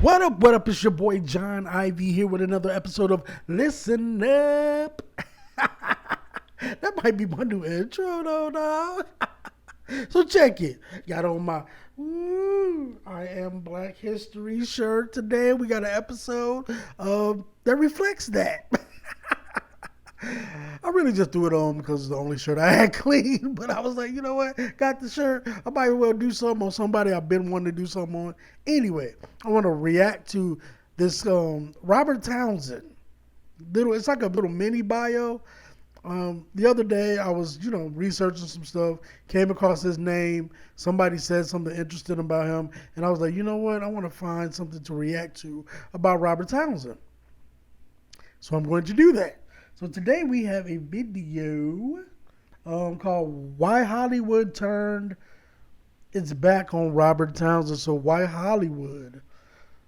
What up, what up? It's your boy Jon Ivy here with another episode of Listen Up. That might be my new intro though, dog. So check it. Got on my I Am Black History shirt today. We got an episode that reflects that. I really just threw it on because it's the only shirt I had clean. But I was like, you know what? Got the shirt. I might as well do something on somebody I've been wanting to do something on. Anyway, I want to react to this Robert Townsend. It's like a little mini bio. The other day I was, researching some stuff, came across his name. Somebody said something interesting about him. And I was like, you know what? I want to find something to react to about Robert Townsend. So I'm going to do that. So today we have a video called Why Hollywood Turned Its Back on Robert Townsend. So why Hollywood?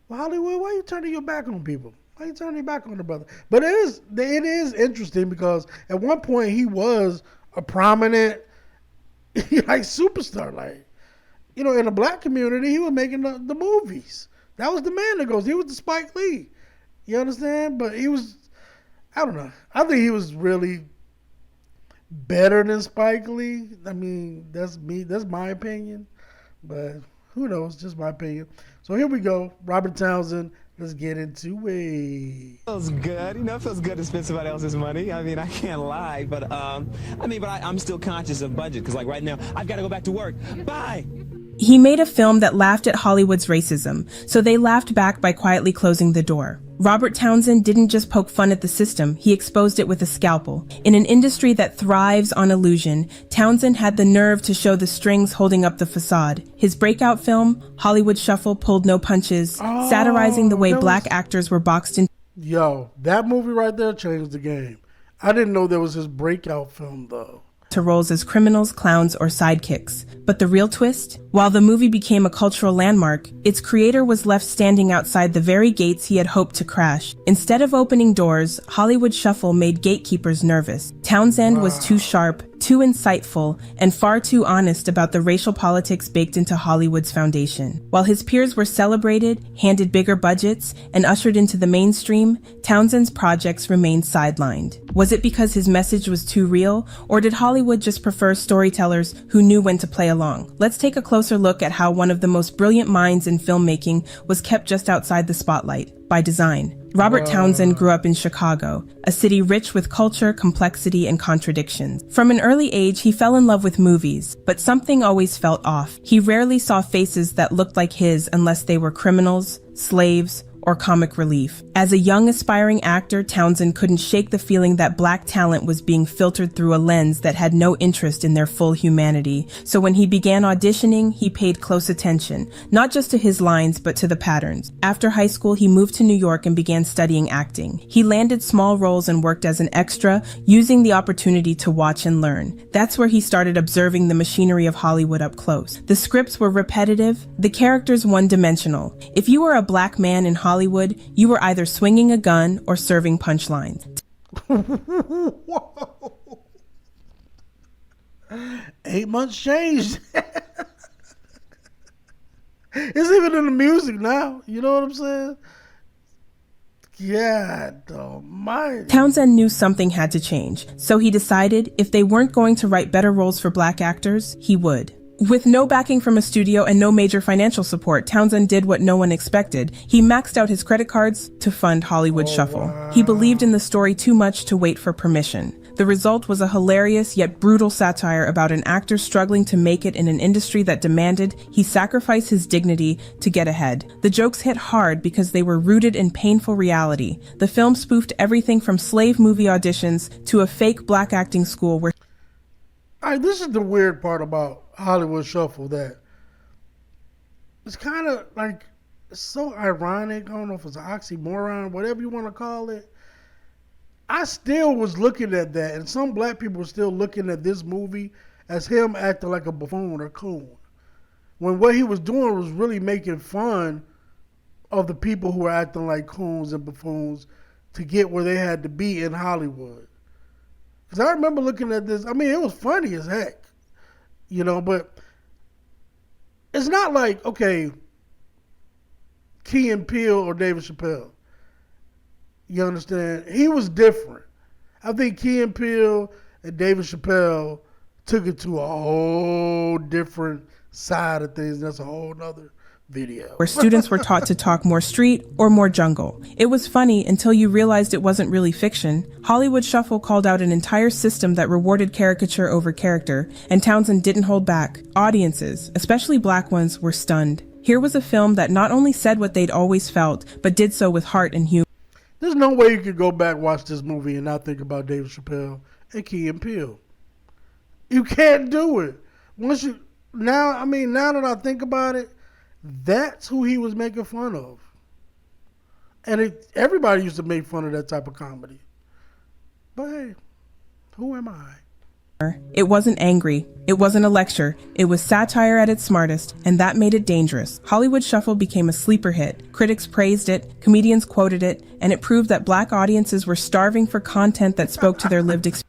Well, Hollywood, why are you turning your back on people? Why are you turning your back on the brother? But it is interesting because at one point he was a prominent like superstar. Like, in the black community, he was making the movies. That was the man that goes. He was the Spike Lee. You understand? But he was, I don't know. I think he was really better than Spike Lee. I mean, that's me. That's my opinion. But who knows? Just my opinion. So here we go. Robert Townsend. Let's get into it. Feels good. It feels good to spend somebody else's money. I mean, I can't lie, but I'm still conscious of budget because, like, right now, I've got to go back to work. Bye. He made a film that laughed at Hollywood's racism, so they laughed back by quietly closing the door. Robert Townsend didn't just poke fun at the system, he exposed it with a scalpel. In an industry that thrives on illusion, Townsend had the nerve to show the strings holding up the facade. His breakout film, Hollywood Shuffle Pulled No Punches, satirizing the way black actors were boxed in. Yo, that movie right there changed the game. I didn't know there was his breakout film, though. To roles as criminals, clowns, or sidekicks. But the real twist? While the movie became a cultural landmark, its creator was left standing outside the very gates he had hoped to crash. Instead of opening doors, Hollywood Shuffle made gatekeepers nervous. Townsend was too sharp, too insightful, and far too honest about the racial politics baked into Hollywood's foundation. While his peers were celebrated, handed bigger budgets, and ushered into the mainstream, Townsend's projects remained sidelined. Was it because his message was too real, or did Hollywood just prefer storytellers who knew when to play along? Let's take a closer look at how one of the most brilliant minds in filmmaking was kept just outside the spotlight, by design. Robert Townsend grew up in Chicago, a city rich with culture, complexity, and contradictions. From an early age, he fell in love with movies, but something always felt off. He rarely saw faces that looked like his unless they were criminals, slaves, or comic relief. As a young aspiring actor, Townsend couldn't shake the feeling that black talent was being filtered through a lens that had no interest in their full humanity. So when he began auditioning, he paid close attention, not just to his lines, but to the patterns. After high school, he moved to New York and began studying acting. He landed small roles and worked as an extra, using the opportunity to watch and learn. That's where he started observing the machinery of Hollywood up close. The scripts were repetitive, the characters one-dimensional. If you were a black man in Hollywood, you were either swinging a gun or serving punchlines. Whoa. 8 months changed. It's even in the music now. You know what I'm saying? God almighty. Townsend knew something had to change, so he decided if they weren't going to write better roles for black actors, he would. With no backing from a studio and no major financial support, Townsend did what no one expected. He maxed out his credit cards to fund Hollywood Shuffle. Wow. He believed in the story too much to wait for permission. The result was a hilarious yet brutal satire about an actor struggling to make it in an industry that demanded he sacrifice his dignity to get ahead. The jokes hit hard because they were rooted in painful reality. The film spoofed everything from slave movie auditions to a fake black acting school where... All right, this is the weird part about Hollywood Shuffle, that it's kind of like, it's so ironic. I don't know if it's an oxymoron, whatever you want to call it. I still was looking at that, and some black people were still looking at this movie as him acting like a buffoon or coon, when what he was doing was really making fun of the people who were acting like coons and buffoons to get where they had to be in Hollywood. Because I remember looking at this, I mean, it was funny as heck. But it's not like, okay, Key and Peele or David Chappelle. You understand? He was different. I think Key and Peele and David Chappelle took it to a whole different side of things. That's a whole nother video. Where students were taught to talk more street or more jungle. It was funny until you realized it wasn't really fiction. Hollywood Shuffle called out an entire system that rewarded caricature over character, and Townsend didn't hold back. Audiences, especially black ones, were stunned. Here was a film that not only said what they'd always felt, but did so with heart and humor. There's no way you could go back, watch this movie, and not think about David Chappelle and Key and Peele. You can't do it. Now that I think about it, that's who he was making fun of. And everybody used to make fun of that type of comedy. But hey, who am I? It wasn't angry. It wasn't a lecture. It was satire at its smartest, and that made it dangerous. Hollywood Shuffle became a sleeper hit. Critics praised it, comedians quoted it, and it proved that black audiences were starving for content that spoke to their lived experience.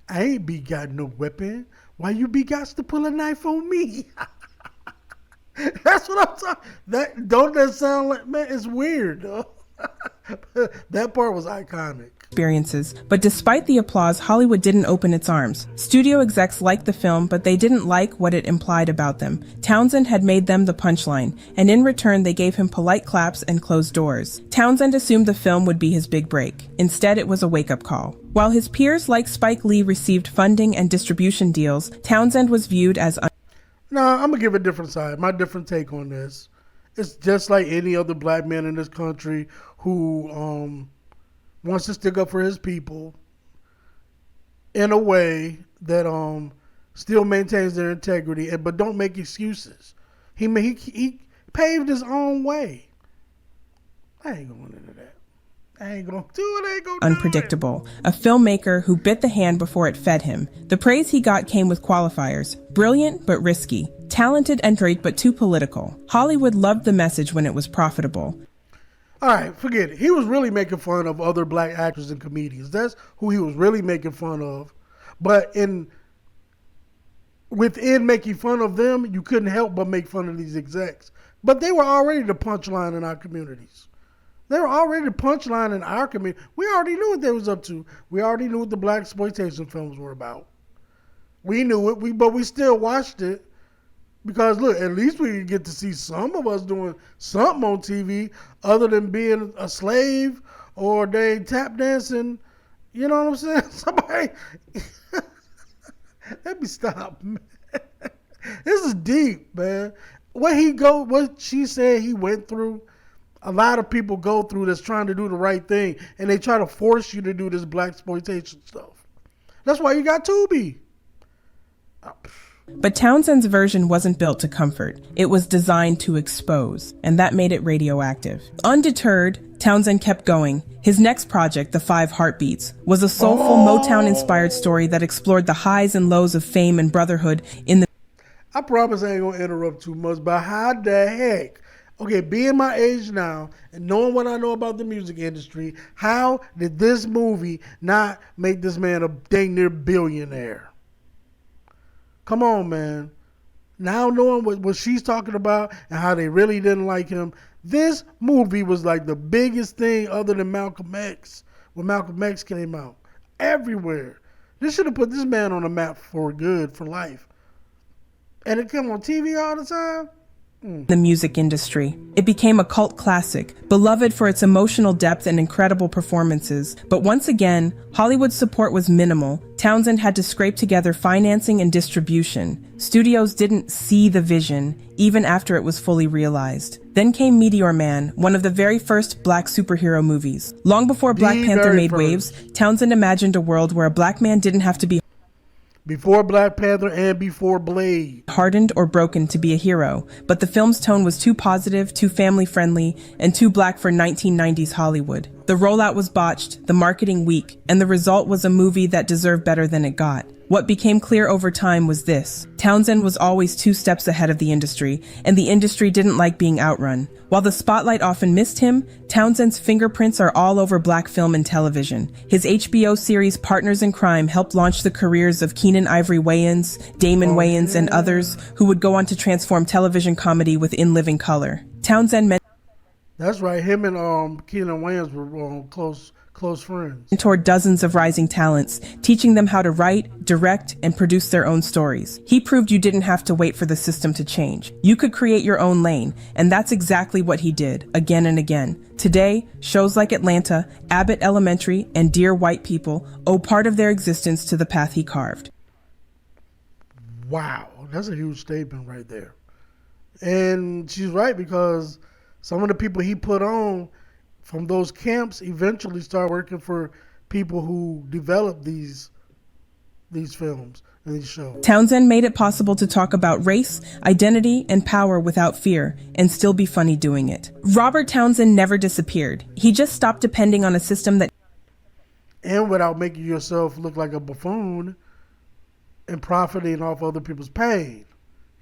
I ain't got no weapon. Why you got to pull a knife on me? That's what I'm talking. Don't that sound like, man? It's weird, though. That part was iconic. Experiences, but despite the applause, Hollywood didn't open its arms. Studio execs liked the film, but they didn't like what it implied about them. Townsend had made them the punchline, and in return they gave him polite claps and closed doors. Townsend assumed the film would be his big break. Instead, it was a wake-up call. While his peers like Spike Lee received funding and distribution deals, Townsend was viewed as No, I'm going to give a different side, my different take on this. It's just like any other black man in this country who wants to stick up for his people in a way that still maintains their integrity, but don't make excuses. He paved his own way. I ain't going into that. I ain't going to do it. I ain't going to unpredictable. A filmmaker who bit the hand before it fed him. The praise he got came with qualifiers. Brilliant, but risky. Talented and great, but too political. Hollywood loved the message when it was profitable. All right, forget it. He was really making fun of other black actors and comedians. That's who he was really making fun of. But within making fun of them, you couldn't help but make fun of these execs. But they were already the punchline in our communities. They were already the punchline in our community. We already knew what they was up to. We already knew what the blaxploitation films were about. We knew it, but we still watched it. Because, look, at least we get to see some of us doing something on TV other than being a slave or they tap dancing. You know what I'm saying? Somebody, let me stop, man. This is deep, man. What she said he went through, a lot of people go through that's trying to do the right thing, and they try to force you to do this blaxploitation stuff. That's why you got Tubi. But Townsend's version wasn't built to comfort. It was designed to expose, and that made it radioactive. Undeterred, Townsend kept going. His next project, The 5 Heartbeats, was a soulful Motown-inspired story that explored the highs and lows of fame and brotherhood in the... I promise I ain't going to interrupt too much, but how the heck, okay, being my age now and knowing what I know about the music industry, how did this movie not make this man a dang near billionaire? Come on, man. Now knowing what she's talking about and how they really didn't like him, this movie was like the biggest thing other than Malcolm X. When Malcolm X came out. Everywhere. This should have put this man on the map for good, for life. And it come on TV all the time? The music industry. It became a cult classic, beloved for its emotional depth and incredible performances. But once again, Hollywood's support was minimal. Townsend had to scrape together financing and distribution. Studios didn't see the vision, even after it was fully realized. Then came Meteor Man, one of the very first black superhero movies. Long before Black Panther made waves, Townsend imagined a world where a black man didn't have to be before Black Panther and before Blade. Hardened or broken to be a hero, but the film's tone was too positive, too family-friendly, and too black for 1990s Hollywood. The rollout was botched, the marketing weak, and the result was a movie that deserved better than it got. What became clear over time was this. Townsend was always 2 steps ahead of the industry, and the industry didn't like being outrun. While the spotlight often missed him, Townsend's fingerprints are all over black film and television. His HBO series Partners in Crime helped launch the careers of Keenen Ivory Wayans, Damon Wayans, and others who would go on to transform television comedy with In Living Color. Townsend That's right. Him and Keanu Wayans were close friends. Mentored dozens of rising talents, teaching them how to write, direct, and produce their own stories. He proved you didn't have to wait for the system to change. You could create your own lane, and that's exactly what he did, again and again. Today, shows like Atlanta, Abbott Elementary, and Dear White People owe part of their existence to the path he carved. Wow, that's a huge statement right there. And she's right, because some of the people he put on from those camps eventually start working for people who develop these films and these shows. Townsend made it possible to talk about race, identity, and power without fear, and still be funny doing it. Robert Townsend never disappeared. He just stopped depending on a system that... And without making yourself look like a buffoon and profiting off other people's pain.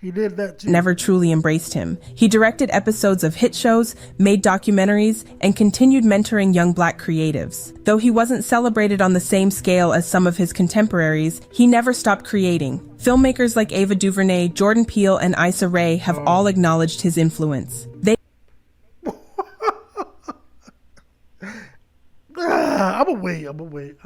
He did that too. Never truly embraced him. He directed episodes of hit shows, made documentaries, and continued mentoring young black creatives. Though he wasn't celebrated on the same scale as some of his contemporaries, he never stopped creating. Filmmakers like Ava DuVernay, Jordan Peele, and Issa Rae have all acknowledged his influence. I'm gonna wait.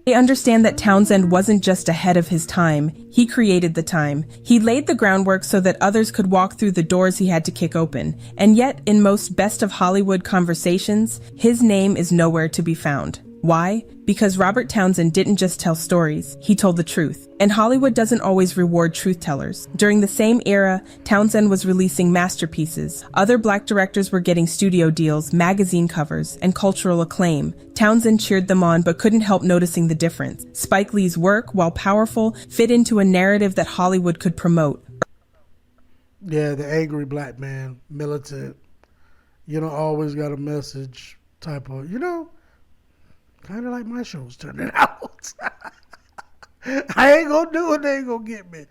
They understand that Townsend wasn't just ahead of his time, he created the time. He laid the groundwork so that others could walk through the doors he had to kick open. And yet, in most best of Hollywood conversations, his name is nowhere to be found. Why? Because Robert Townsend didn't just tell stories, he told the truth. And Hollywood doesn't always reward truth tellers. During the same era, Townsend was releasing masterpieces. Other black directors were getting studio deals, magazine covers, and cultural acclaim. Townsend cheered them on but couldn't help noticing the difference. Spike Lee's work, while powerful, fit into a narrative that Hollywood could promote. Yeah, the angry black man, militant, always got a message type of, kind of like my show's turning out. I ain't gonna do it, they ain't gonna get me.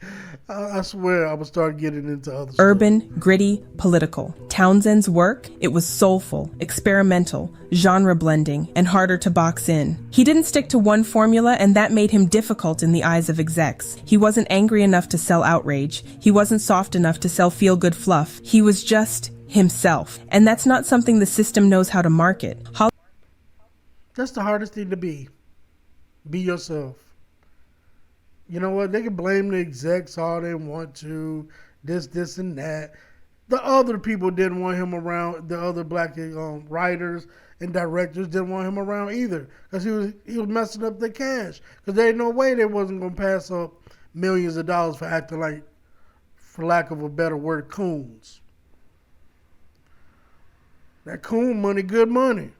I swear I'm gonna start getting into other stuff. Urban, gritty, political. Townsend's work, it was soulful, experimental, genre blending, and harder to box in. He didn't stick to one formula, and that made him difficult in the eyes of execs. He wasn't angry enough to sell outrage. He wasn't soft enough to sell feel-good fluff. He was just himself. And that's not something the system knows how to market. That's the hardest thing to be. Be yourself. You know what? They can blame the execs all they want to, this, and that. The other people didn't want him around. The other black writers and directors didn't want him around either, because he was messing up their cash. Because there ain't no way they wasn't gonna pass up millions of dollars for acting like, for lack of a better word, coons. That coon money, good money.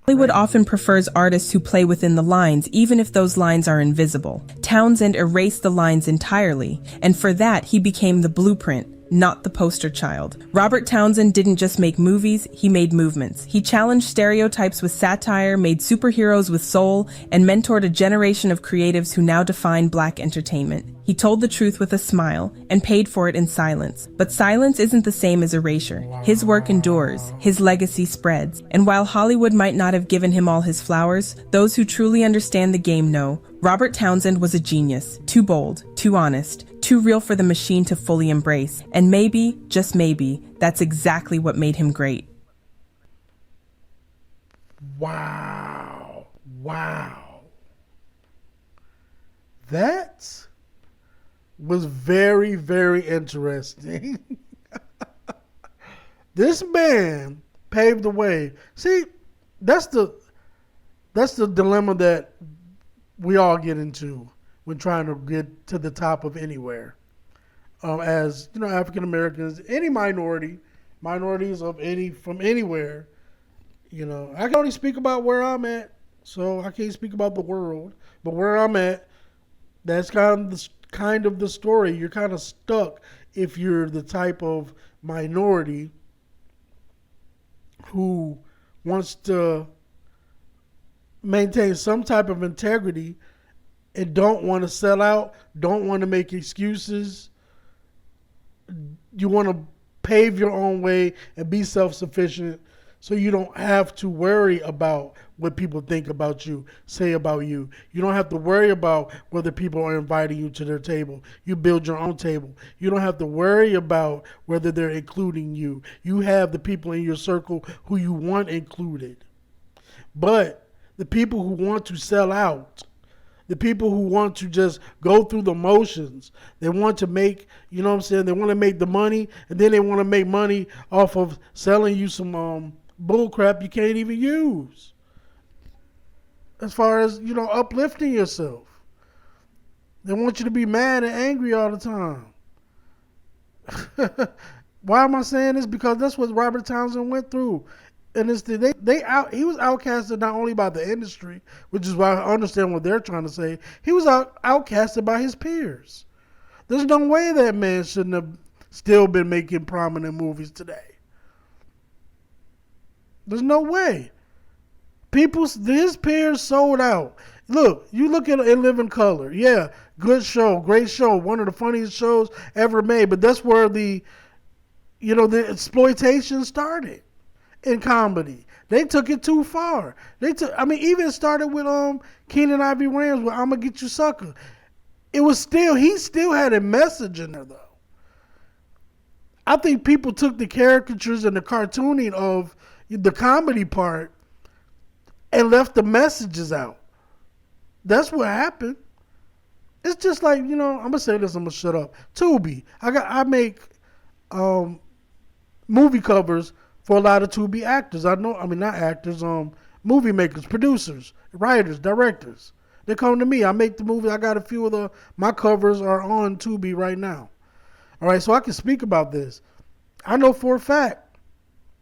Hollywood often prefers artists who play within the lines, even if those lines are invisible. Townsend erased the lines entirely, and for that he became the blueprint, not the poster child. Robert Townsend didn't just make movies, he made movements. He challenged stereotypes with satire, made superheroes with soul, and mentored a generation of creatives who now define black entertainment. He told the truth with a smile and paid for it in silence. But silence isn't the same as erasure. His work endures, his legacy spreads. And while Hollywood might not have given him all his flowers, those who truly understand the game know Robert Townsend was a genius, too bold, too honest, too real for the machine to fully embrace. And maybe, just maybe, that's exactly what made him great. Wow. That was very, very interesting. This man paved the way. See, that's the dilemma that we all get into when trying to get to the top of anywhere. As African Americans, any minorities from anywhere. I can only speak about where I'm at, so I can't speak about the world. But where I'm at, that's kind of the story. You're kind of stuck if you're the type of minority who wants to maintain some type of integrity and don't want to sell out, don't want to make excuses. You want to pave your own way and be self-sufficient So you don't have to worry about what people think about you, say about you. You don't have to worry about whether people are inviting you to their table. You build your own table. You don't have to worry about whether they're including you. You have the people in your circle who you want included. But the people who want to sell out, the people who want to just go through the motions, they want to make, you know what I'm saying, they want to make the money, and then they want to make money off of selling you some bull crap you can't even use. As far as, uplifting yourself. They want you to be mad and angry all the time. Why am I saying this? Because that's what Robert Townsend went through. And he was outcasted not only by the industry, which is why I understand what they're trying to say. He was outcasted by his peers. There's no way that man shouldn't have still been making prominent movies today. There's no way. His peers sold out. Look, you look at In Living Color. Yeah, good show, great show, one of the funniest shows ever made. But that's where the exploitation started in comedy. They took it too far. Even it started with Keenan Ivory Rams with "I'ma Get You Sucker." He still had a message in there though. I think people took the caricatures and the cartooning of the comedy part and left the messages out. That's what happened. It's just like, I'm gonna say this, I'm gonna shut up. Tubi. I make movie covers for a lot of Tubi actors. Not actors, movie makers, producers, writers, directors. They come to me. I make the movie. I got a few of my covers are on Tubi right now. All right, so I can speak about this. I know for a fact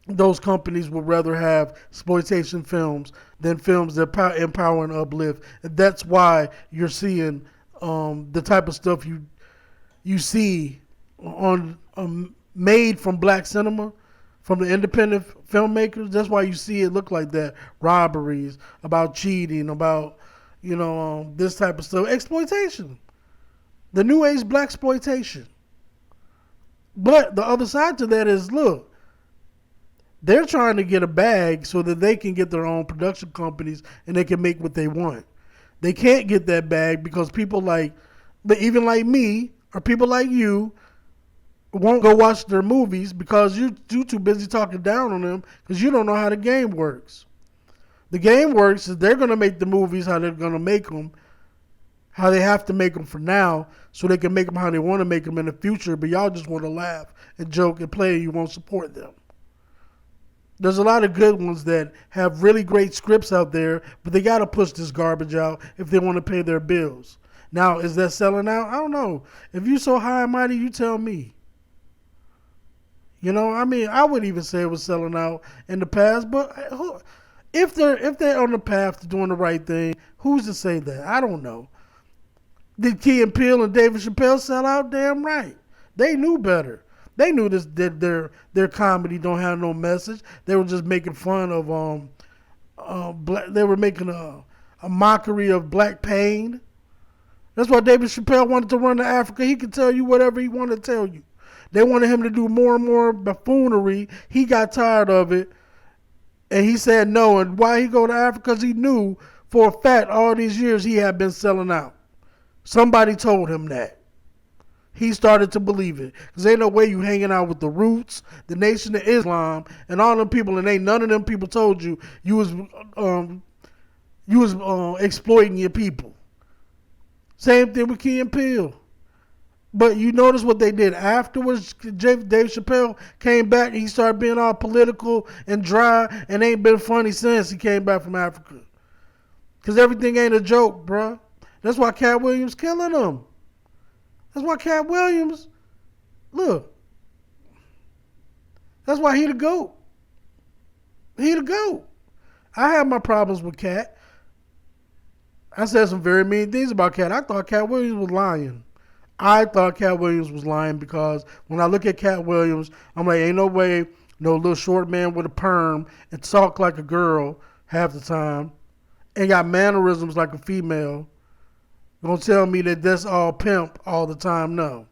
those companies would rather have exploitation films than films that empower and uplift. And that's why you're seeing the type of stuff you see on made from black cinema, from the independent filmmakers. That's why you see it look like that. Robberies, about cheating, about this type of stuff. Exploitation. The new age blaxploitation. But the other side to that is, look, they're trying to get a bag so that they can get their own production companies and they can make what they want. They can't get that bag because people even like me, or people like you, won't go watch their movies because you're too busy talking down on them because you don't know how the game works. The game works is they're going to make the movies how they're going to make them, how they have to make them for now, so they can make them how they want to make them in the future, but y'all just want to laugh and joke and play and you won't support them. There's a lot of good ones that have really great scripts out there, but they got to push this garbage out if they want to pay their bills. Now, is that selling out? I don't know. If you're so high and mighty, you tell me. I would even say it was selling out in the past, but if they're on the path to doing the right thing, who's to say that? I don't know. Did Key and Peele and David Chappelle sell out? Damn right. They knew better. They knew this that their comedy don't have no message. They were just making fun of they were making a mockery of black pain. That's why David Chappelle wanted to run to Africa. He could tell you whatever he wanted to tell you. They wanted him to do more and more buffoonery. He got tired of it, and he said no. And why he go to Africa? Because he knew for a fact all these years he had been selling out. Somebody told him that. He started to believe it. Because ain't no way you hanging out with the Roots, the Nation of Islam, and all them people, and ain't none of them people told you was exploiting your people. Same thing with Key and Peele. But you notice what they did afterwards. Dave Chappelle came back and he started being all political and dry and ain't been funny since he came back from Africa. Because everything ain't a joke, bruh. That's why Cat Williams killing him. That's why Cat Williams, look, that's why he the GOAT. He the GOAT. I have my problems with Cat. I said some very mean things about Cat. I thought Cat Williams was lying. I thought Cat Williams was lying because when I look at Cat Williams, I'm like, ain't no way no little short man with a perm and talk like a girl half the time and got mannerisms like a female gonna tell me that that's all pimp all the time. No.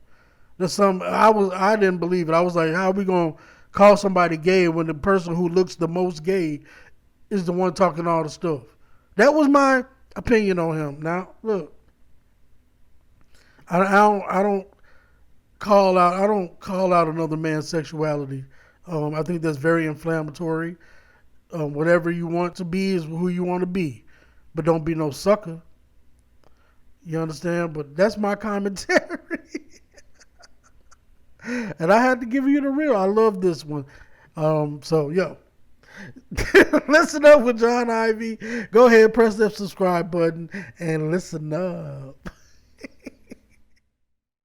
I didn't believe it. I was like, how are we gonna call somebody gay when the person who looks the most gay is the one talking all the stuff. That was my opinion on him. Now, look, I don't call out another man's sexuality. I think that's very inflammatory. Whatever you want to be is who you want to be, but don't be no sucker. You understand? But that's my commentary. And I had to give you the real. I love this one. So, yo. Listen up with Jon Ivy. Go ahead, press that subscribe button, and listen up.